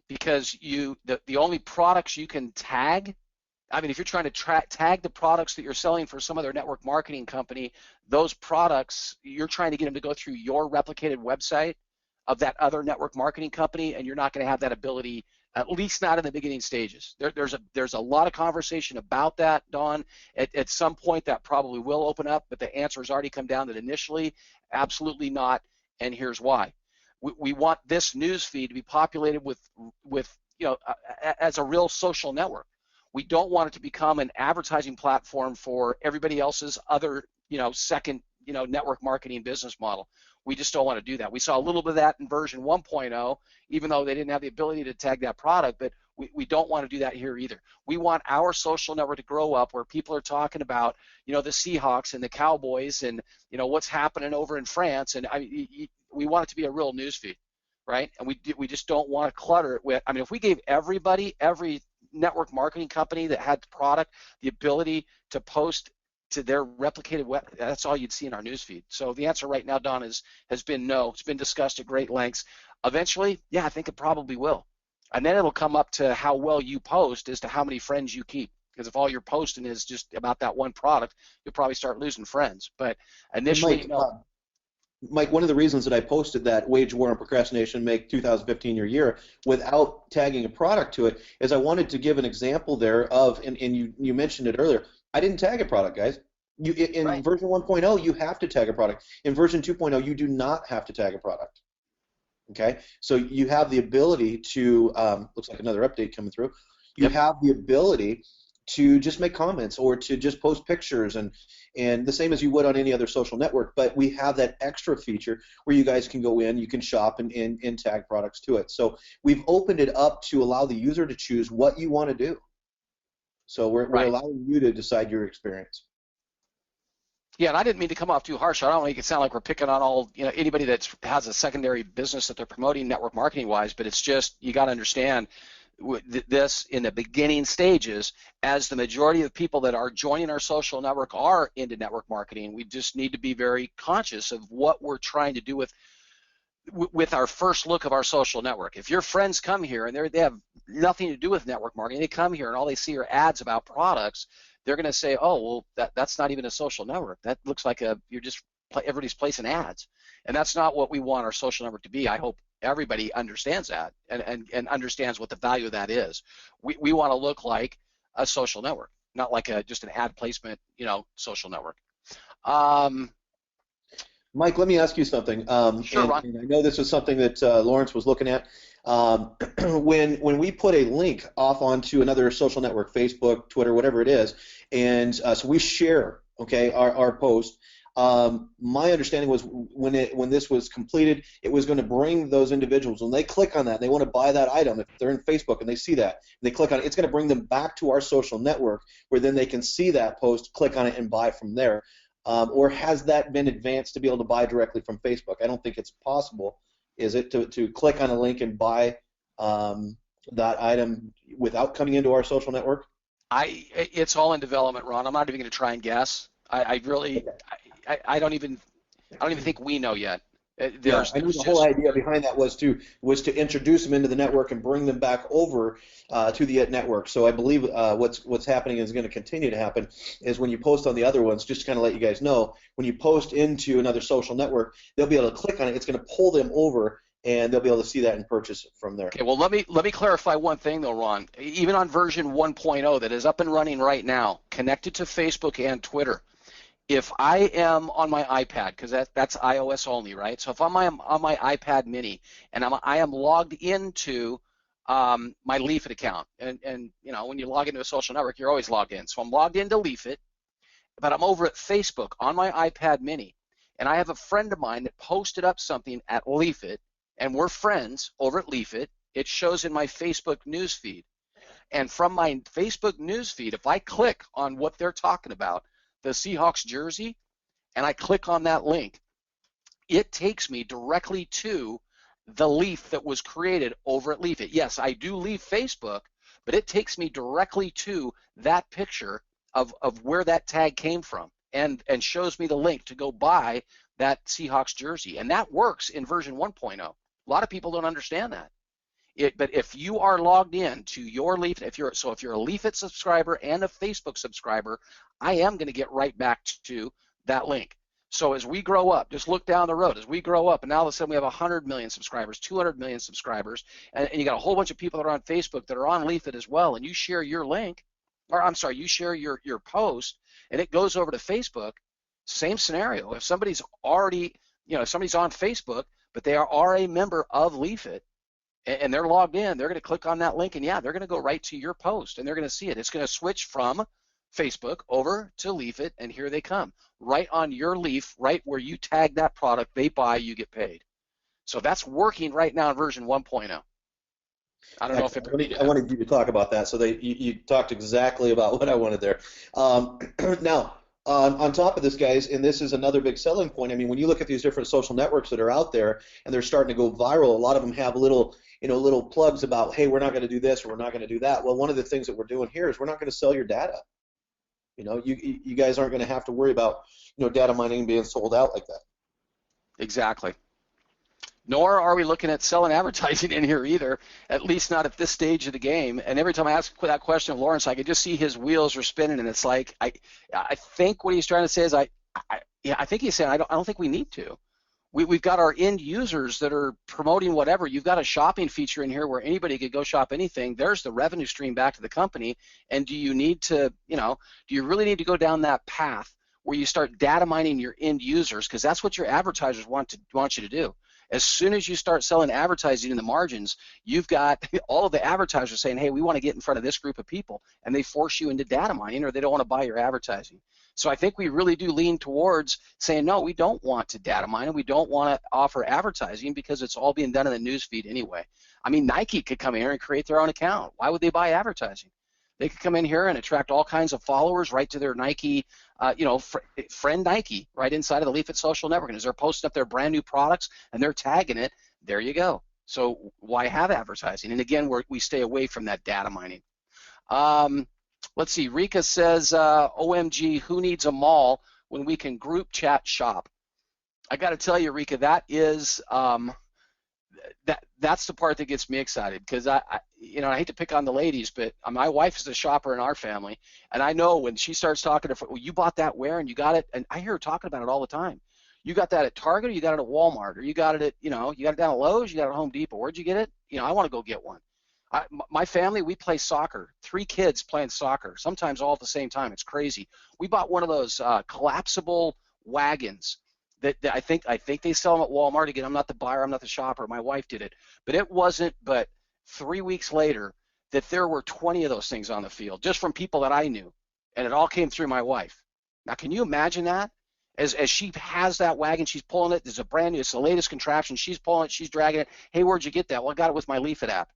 because the only products you can tag, I mean, if you're trying to tag the products that you're selling for some other network marketing company, those products, you're trying to get them to go through your replicated website of that other network marketing company, and you're not going to have that ability, at least not in the beginning stages. There's a lot of conversation about that, Don. At some point, that probably will open up, but the answer has already come down that initially, absolutely not, and here's why. We want this news feed to be populated with as a real social network. We don't want it to become an advertising platform for everybody else's other, second, network marketing business model. We just don't want to do that. We saw a little bit of that in version 1.0, even though they didn't have the ability to tag that product, but we don't want to do that here either. We want our social network to grow up where people are talking about, the Seahawks and the Cowboys and, what's happening over in France. And we want it to be a real news feed, right? And we just don't want to clutter it with, if we gave every network marketing company that had the product the ability to post to their replicated web, that's all you'd see in our newsfeed. So the answer right now, Don, has been no. It's been discussed at great lengths. Eventually, yeah, I think it probably will. And then it'll come up to how well you post as to how many friends you keep. Because if all you're posting is just about that one product, you'll probably start losing friends. But initially, Mike, no. Mike, one of the reasons that I posted that wage war and procrastination make 2015 your year without tagging a product to it is I wanted to give an example there of, and you mentioned it earlier, I didn't tag a product, guys. In Right. version 1.0, you have to tag a product. In version 2.0, you do not have to tag a product. Okay, so you have the ability to, looks like another update coming through, you Yep. have the ability to just make comments or to just post pictures and the same as you would on any other social network, but we have that extra feature where you guys can go in, you can shop and tag products to it. So we've opened it up to allow the user to choose what you want to do. So we're Right. allowing you to decide your experience. Yeah, and I didn't mean to come off too harsh. I don't make it sound like we're picking on all, anybody that has a secondary business that they're promoting network marketing wise, but it's just, you got to understand this in the beginning stages, as the majority of people that are joining our social network are into network marketing. We just need to be very conscious of what we're trying to do with our first look of our social network. If your friends come here and they have nothing to do with network marketing, they come here and all they see are ads about products, they're going to say, oh, well, that's not even a social network. That looks like everybody's placing ads. And that's not what we want our social network to be. I hope everybody understands that and understands what the value of that is. We want to look like a social network, not like just an ad placement, social network. Mike, let me ask you something. Sure, Ron. And I know this is something that Lawrence was looking at. When we put a link off onto another social network, Facebook, Twitter, whatever it is, and so we share, okay, our post. My understanding was when this was completed, it was going to bring those individuals when they click on that, and they want to buy that item. If they're in Facebook and they see that, and they click on it, it's going to bring them back to our social network where then they can see that post, click on it, and buy from there. Or has that been advanced to be able to buy directly from Facebook? I don't think it's possible, is it, to click on a link and buy that item without coming into our social network? It's all in development, Ron. I'm not even going to try and guess. I really, I don't even think we know yet. Yeah, I knew the whole idea behind that was to introduce them into the network and bring them back over to the network. So I believe what's happening is going to continue to happen is when you post on the other ones, just to kind of let you guys know, when you post into another social network, they'll be able to click on it. It's going to pull them over, and they'll be able to see that and purchase from there. Okay, well, let me clarify one thing though, Ron. Even on version 1.0 that is up and running right now, connected to Facebook and Twitter, if I am on my iPad, because that's iOS only, right? So if I'm on my iPad mini and I am logged into my LeafIT account, and you know, when you log into a social network, you're always logged in. So I'm logged into LeafIT, but I'm over at Facebook on my iPad mini, and I have a friend of mine that posted up something at LeafIT, and we're friends over at LeafIT. It shows in my Facebook news feed, and from my Facebook news feed, if I click on what they're talking about, the Seahawks jersey, and I click on that link, it takes me directly to the Leaf that was created over at LeafIT. Yes, I do leave Facebook, but it takes me directly to that picture of where that tag came from, and shows me the link to go buy that Seahawks jersey. And that works in version 1.0. A lot of people don't understand that. But if you are logged in to your LeafIT, if you're a LeafIT subscriber and a Facebook subscriber, I am going to get right back to that link. So as we grow up, just look down the road. As we grow up, and now all of a sudden we have 100 million subscribers, 200 million subscribers, and you got a whole bunch of people that are on Facebook that are on LeafIT as well, and you share your link, or I'm sorry, you share your post, and it goes over to Facebook. Same scenario. If somebody's already, if somebody's on Facebook, but they are a member of LeafIT, and they're logged in, they're going to click on that link, and yeah, they're going to go right to your post, and they're going to see it. It's going to switch from Facebook over to LeafIT, and here they come, right on your Leaf, right where you tag that product, they buy, you get paid. So that's working right now in version 1.0. I don't know if I wanted you to talk about that, so you talked exactly about what I wanted there. Now, on top of this, guys, and this is another big selling point. I mean, when you look at these different social networks that are out there and they're starting to go viral, a lot of them have little plugs about, hey, we're not going to do this or we're not going to do that. Well, one of the things that we're doing here is we're not going to sell your data. You guys aren't going to have to worry about data mining being sold out like that. Exactly. Nor are we looking at selling advertising in here either, at least not at this stage of the game. And every time I ask that question of Lawrence, I can just see his wheels are spinning, and it's like I think what he's trying to say is I think he's saying I don't think we need to. We've got our end users that are promoting whatever. You've got a shopping feature in here where anybody could go shop anything. There's the revenue stream back to the company. And do you need to, do you really need to go down that path where you start data mining your end users? Because that's what your advertisers want you to do. As soon as you start selling advertising in the margins, you've got all of the advertisers saying, hey, we want to get in front of this group of people, and they force you into data mining, or they don't want to buy your advertising. So I think we really do lean towards saying, no, we don't want to data mine, and we don't want to offer advertising because it's all being done in the news feed anyway. I mean, Nike could come in here and create their own account. Why would they buy advertising? They could come in here and attract all kinds of followers right to their Nike, friend Nike, right inside of the LeafIT Social Network. And as they're posting up their brand new products and they're tagging it, there you go. So why have advertising? And again, we stay away from that data mining. Let's see. Rika says, OMG, who needs a mall when we can group chat shop? I got to tell you, Rika, that is that's the part that gets me excited, because I hate to pick on the ladies, but my wife is a shopper in our family, and I know when she starts talking to, well, you bought that where, and you got it, and I hear her talking about it all the time. You got that at Target, or you got it at Walmart, or you got it at, you got it down at Lowe's, you got it at Home Depot. Where'd you get it? I want to go get one. My family, we play soccer. 3 kids playing soccer, sometimes all at the same time. It's crazy. We bought one of those collapsible wagons that I think they sell them at Walmart. Again, I'm not the buyer, I'm not the shopper. My wife did it, but it wasn't. But 3 weeks later, that there were 20 of those things on the field, just from people that I knew, and it all came through my wife. Now, can you imagine that? As she has that wagon, she's pulling it. There's a brand new, it's the latest contraption. She's pulling it, she's dragging it. Hey, where'd you get that? Well, I got it with my LeafIT app.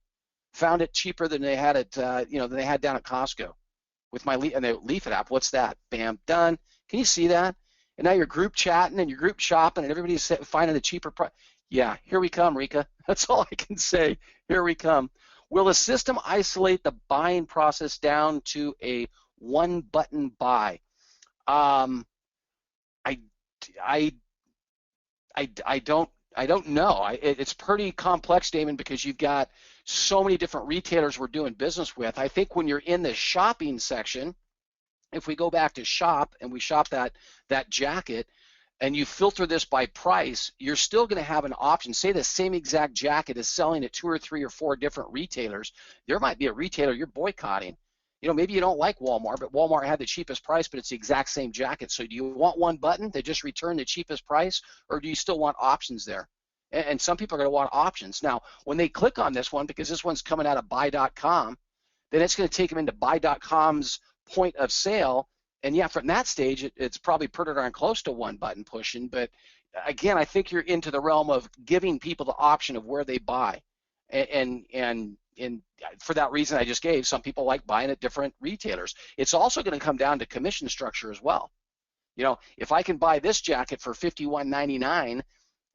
Found it cheaper than they had it, than they had down at Costco. With my and the LeafIT app, what's that? Bam, done. Can you see that? And now you're group chatting and you're group shopping and everybody's finding a cheaper price. Yeah, here we come, Rika. That's all I can say. Here we come. Will the system isolate the buying process down to a one-button buy? I don't know. It's pretty complex, Damon, because you've got so many different retailers we're doing business with. I think when you're in the shopping section, if we go back to shop and we shop that jacket and you filter this by price, you're still going to have an option. Say the same exact jacket is selling at 2 or 3 or 4 different retailers. There might be a retailer you're boycotting. Maybe you don't like Walmart, but Walmart had the cheapest price, but it's the exact same jacket. So do you want one button that just return the cheapest price, or do you still want options there? And some people are going to want options. Now, when they click on this one, because this one's coming out of buy.com, then it's going to take them into buy.com's point of sale. And yeah, from that stage, it's probably pretty darn close to one button pushing. But again, I think you're into the realm of giving people the option of where they buy. And for that reason I just gave, some people like buying at different retailers. It's also going to come down to commission structure as well. If I can buy this jacket for $51.99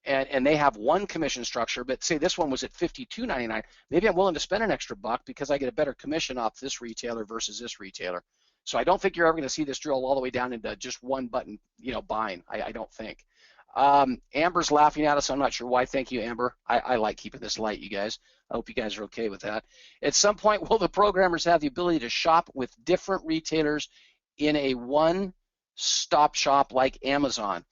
and they have one commission structure, but say this one was at $52.99, maybe I'm willing to spend an extra buck because I get a better commission off this retailer versus this retailer. So I don't think you're ever going to see this drill all the way down into just one button, buying. I don't think. Amber's laughing at us. I'm not sure why. Thank you, Amber. I like keeping this light, you guys. I hope you guys are okay with that. At some point, will the programmers have the ability to shop with different retailers in a one-stop shop like Amazon?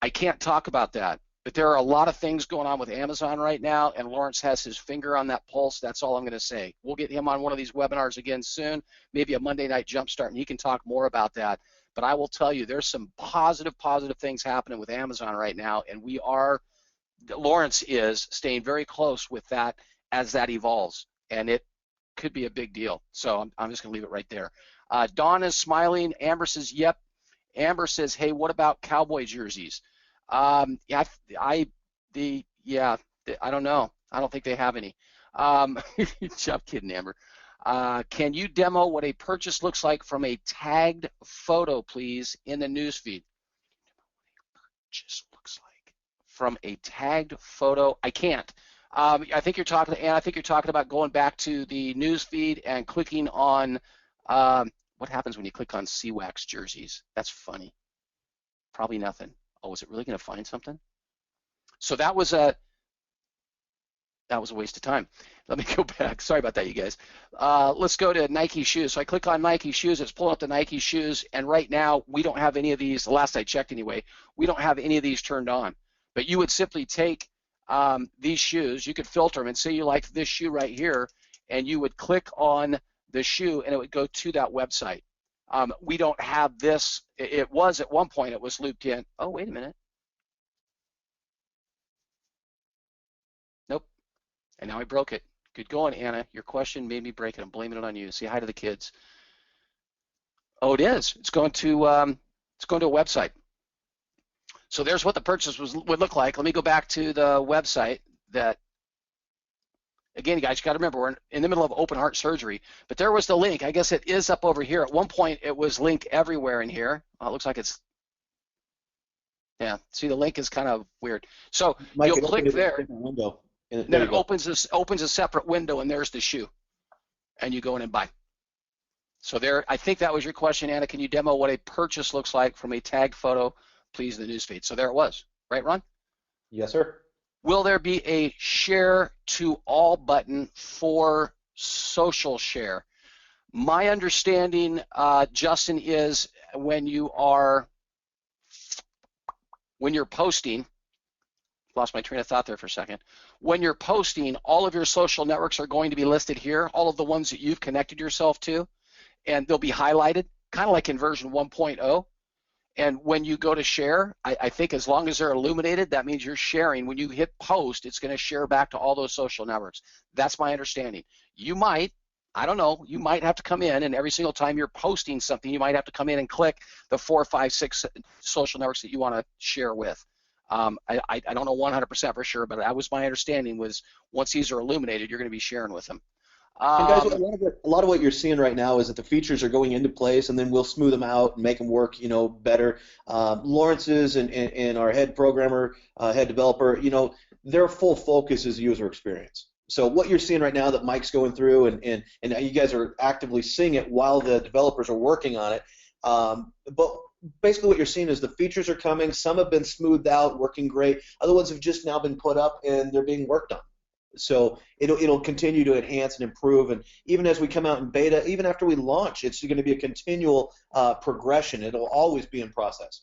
I can't talk about that, but there are a lot of things going on with Amazon right now, and Lawrence has his finger on that pulse. That's all I'm going to say. We'll get him on one of these webinars again soon, maybe a Monday night jumpstart, and he can talk more about that. But I will tell you, there's some positive things happening with Amazon right now, and Lawrence is staying very close with that as that evolves, and it could be a big deal. So I'm just going to leave it right there. Dawn is smiling. Amber says, yep. Amber says, hey, what about cowboy jerseys? I don't know. I don't think they have any. I'm kidding, Amber. Can you demo what a purchase looks like from a tagged photo, please, in the newsfeed? Purchase looks like from a tagged photo. I can't. I think you're talking about going back to the newsfeed and clicking on what happens when you click on CWAX jerseys. That's funny. Probably nothing. Oh, is it really going to find something? So that was a waste of time. Let me go back. Sorry about that, you guys. Let's go to Nike shoes. So I click on Nike shoes. It's pulling up the Nike shoes. And right now, we don't have any of these. The last I checked anyway, we don't have any of these turned on. But you would simply take these shoes. You could filter them and say you like this shoe right here. And you would click on the shoe, and it would go to that website. We don't have this. It was at one point, it was looped in. Oh, wait a minute. Nope. And now I broke it. Good going, Anna. Your question made me break it. I'm blaming it on you. Say hi to the kids. Oh, it is. It's going to a website. So there's what the purchase would look like. Let me go back to the website that. Again, you guys, you got to remember, we're in the middle of open heart surgery, but there was the link. I guess it is up over here. At one point, it was linked everywhere in here. It looks like it's, yeah, see, the link is kind of weird. So Mike, you'll click there, window. then it opens a separate window, and there's the shoe, and you go in and buy. So there, I think that was your question, Anna. Can you demo what a purchase looks like from a tagged photo, please, in the newsfeed? So there it was. Right, Ron? Yes, sir. Will there be a share to all button for social share? My understanding, Justin, is when you're posting, lost my train of thought there for a second. When you're posting, all of your social networks are going to be listed here, all of the ones that you've connected yourself to, and they'll be highlighted, kind of like in version 1.0. And when you go to share, I think as long as they're illuminated, that means you're sharing. When you hit post, it's going to share back to all those social networks. That's my understanding. You might, I don't know, you might have to come in, and every single time you're posting something, you might have to come in and click the 4, 5, 6 social networks that you want to share with. I don't know 100% for sure, but that was my understanding, was once these are illuminated, you're going to be sharing with them. And guys, a lot of what you're seeing right now is that the features are going into place, and then we'll smooth them out and make them work, better. Lawrence's and our head programmer, head developer, their full focus is user experience. So what you're seeing right now that Mike's going through, and you guys are actively seeing it while the developers are working on it. But basically what you're seeing is the features are coming. Some have been smoothed out, working great. Other ones have just now been put up, and they're being worked on. So it'll continue to enhance and improve, and even as we come out in beta, even after we launch, it's going to be a continual progression. It'll always be in process.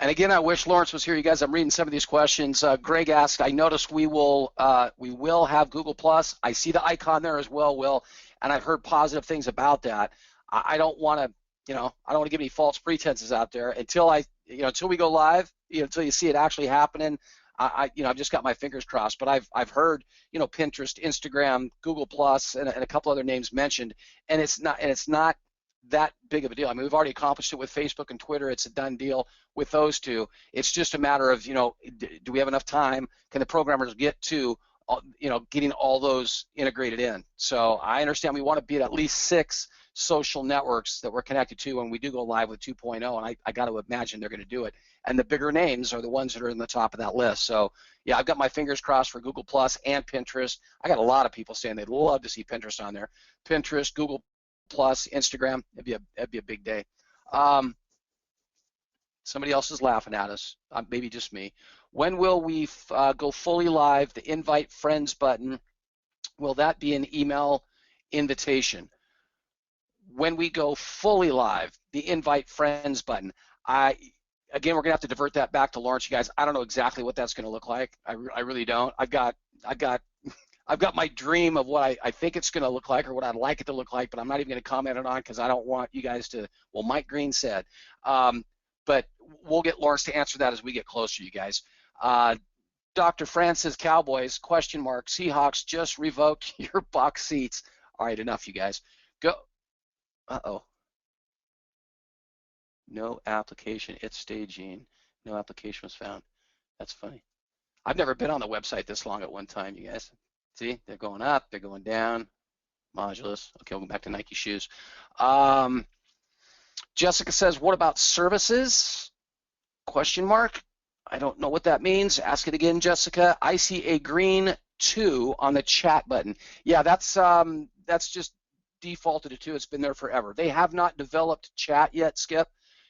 And again, I wish Lawrence was here. You guys, I'm reading some of these questions. Greg asked, I noticed we will have Google Plus. I see the icon there as well, Will, and I've heard positive things about that. I don't want to, I don't want to give any false pretenses out there until until we go live, until you see it actually happening. I've just got my fingers crossed, but I've heard, Pinterest, Instagram, Google Plus, and a couple other names mentioned, and it's not that big of a deal. I mean, we've already accomplished it with Facebook and Twitter. It's a done deal with those two. It's just a matter of, do we have enough time? Can the programmers get to, getting all those integrated in? So I understand we want to be at least 6 social networks that we're connected to when we do go live with 2.0, and I got to imagine they're going to do it. And the bigger names are the ones that are in the top of that list. So yeah, I've got my fingers crossed for Google Plus and Pinterest. I got a lot of people saying they'd love to see Pinterest on there. Pinterest, Google Plus, Instagram, it'd be a big day. Somebody else is laughing at us, maybe just me. When will we go fully live? The invite friends button, will that be an email invitation? When we go fully live, the invite friends button, again, we're gonna have to divert that back to Lawrence. You guys, I don't know exactly what that's gonna look like. I really don't. I've got my dream of what I think it's gonna look like, or what I'd like it to look like, but I'm not even gonna comment it on because I don't want you guys to. Well, Mike Green said, but we'll get Lawrence to answer that as we get closer, you guys. Dr. Francis Cowboys ? Seahawks just revoked your box seats. All right, enough, you guys. Go. Uh-oh. No application. It's staging. No application was found. That's funny. I've never been on the website this long at one time, you guys. See, they're going up, they're going down. Modulus. Okay, we'll go back to Nike shoes. Jessica says, what about services? ? I don't know what that means. Ask it again, Jessica. I see a green 2 on the chat button. Yeah, that's just defaulted to 2. It's been there forever. They have not developed chat yet, Skip.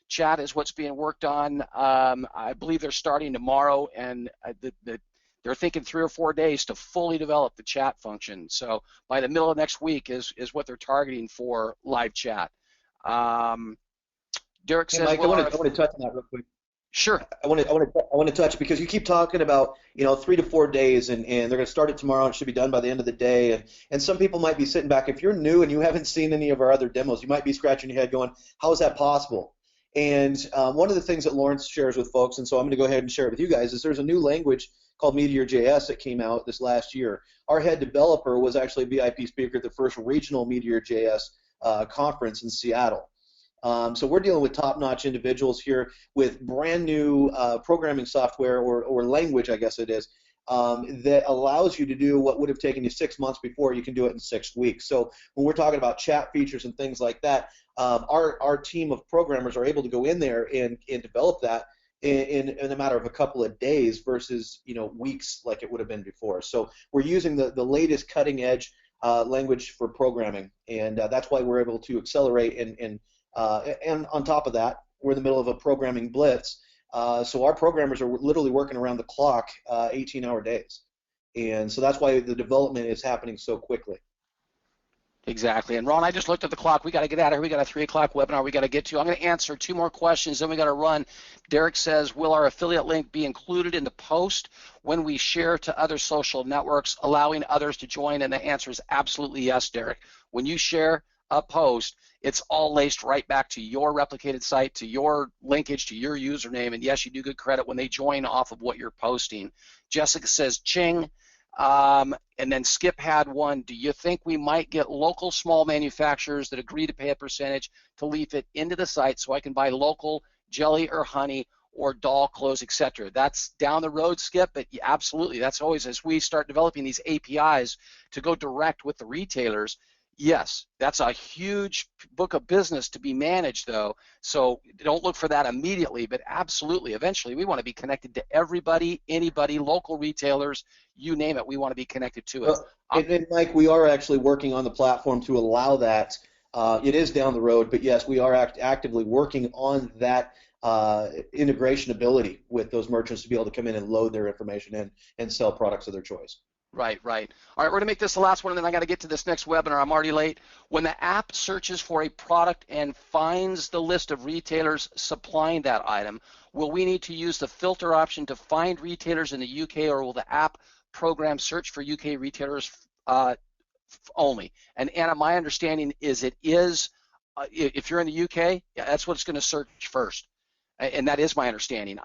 Chat is what's being worked on. I believe they're starting tomorrow, and they're thinking 3 or 4 days to fully develop the chat function. So by the middle of next week is what they're targeting for live chat. Derek says, Mike, I want to touch on that real quick. Sure. I want to touch, because you keep talking about 3 to 4 days, and they're going to start it tomorrow, and it should be done by the end of the day. And some people might be sitting back. If you're new and you haven't seen any of our other demos, you might be scratching your head going, how is that possible? And one of the things that Lawrence shares with folks, and so I'm going to go ahead and share it with you guys, is there's a new language called Meteor.js that came out this last year. Our head developer was actually a VIP speaker at the first regional Meteor.js conference in Seattle. So we're dealing with top-notch individuals here with brand new programming software or language, I guess it is, that allows you to do what would have taken you 6 months before. You can do it in 6 weeks. So when we're talking about chat features and things like that, our team of programmers are able to go in there and develop that in a matter of a couple of days versus weeks like it would have been before. So we're using the latest cutting-edge language for programming, and that's why we're able to accelerate and on top of that, we're in the middle of a programming blitz, so our programmers are literally working around the clock, 18-hour days, and so that's why the development is happening so quickly. Exactly. And Ron, I just looked at the clock. We got to get out of here. We got a 3 o'clock webinar we got to get to. I'm going to answer 2 more questions, then we got to run. Derek says, will our affiliate link be included in the post when we share to other social networks, allowing others to join? And the answer is absolutely yes, Derek. When you share, a post, it's all laced right back to your replicated site, to your linkage, to your username, and yes, you do get credit when they join off of what you're posting. Jessica says, ching. And then Skip had one. Do you think we might get local small manufacturers that agree to pay a percentage to LeafIT into the site so I can buy local jelly or honey or doll clothes, etc.? That's down the road, Skip, but yeah, absolutely. That's always, as we start developing these APIs to go direct with the retailers, yes, that's a huge book of business to be managed, though. So don't look for that immediately, but absolutely, eventually, we want to be connected to everybody, anybody, local retailers, you name it. We want to be connected to it. And Mike, we are actually working on the platform to allow that. It is down the road, but yes, we are actively working on that integration ability with those merchants to be able to come in and load their information in and sell products of their choice. Right, right. All right, we're going to make this the last one, and then I got to get to this next webinar. I'm already late. When the app searches for a product and finds the list of retailers supplying that item, will we need to use the filter option to find retailers in the UK, or will the app program search for UK retailers only? And Anna, my understanding is it is, if you're in the UK, yeah, that's what it's going to search first, and that is my understanding.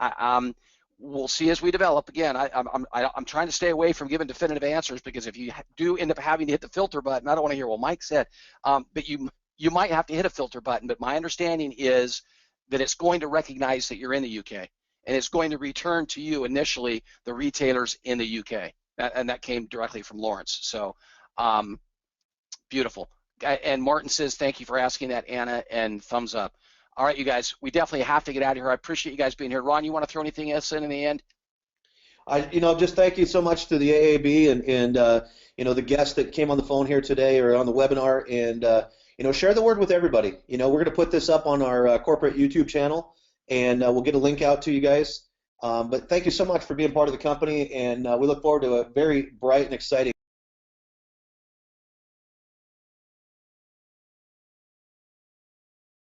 We'll see as we develop. Again, I'm trying to stay away from giving definitive answers, because if you do end up having to hit the filter button, I don't want to hear, well, Mike said, but you might have to hit a filter button. But my understanding is that it's going to recognize that you're in the UK, and it's going to return to you initially the retailers in the UK, and that came directly from Lawrence. So beautiful. And Martin says, thank you for asking that, Anna, and thumbs up. All right, you guys, we definitely have to get out of here. I appreciate you guys being here. Ron, you want to throw anything else in the end? Just thank you so much to the AAB and the guests that came on the phone here today or on the webinar, and share the word with everybody. We're going to put this up on our corporate YouTube channel, and we'll get a link out to you guys. But thank you so much for being part of the company, and we look forward to a very bright and exciting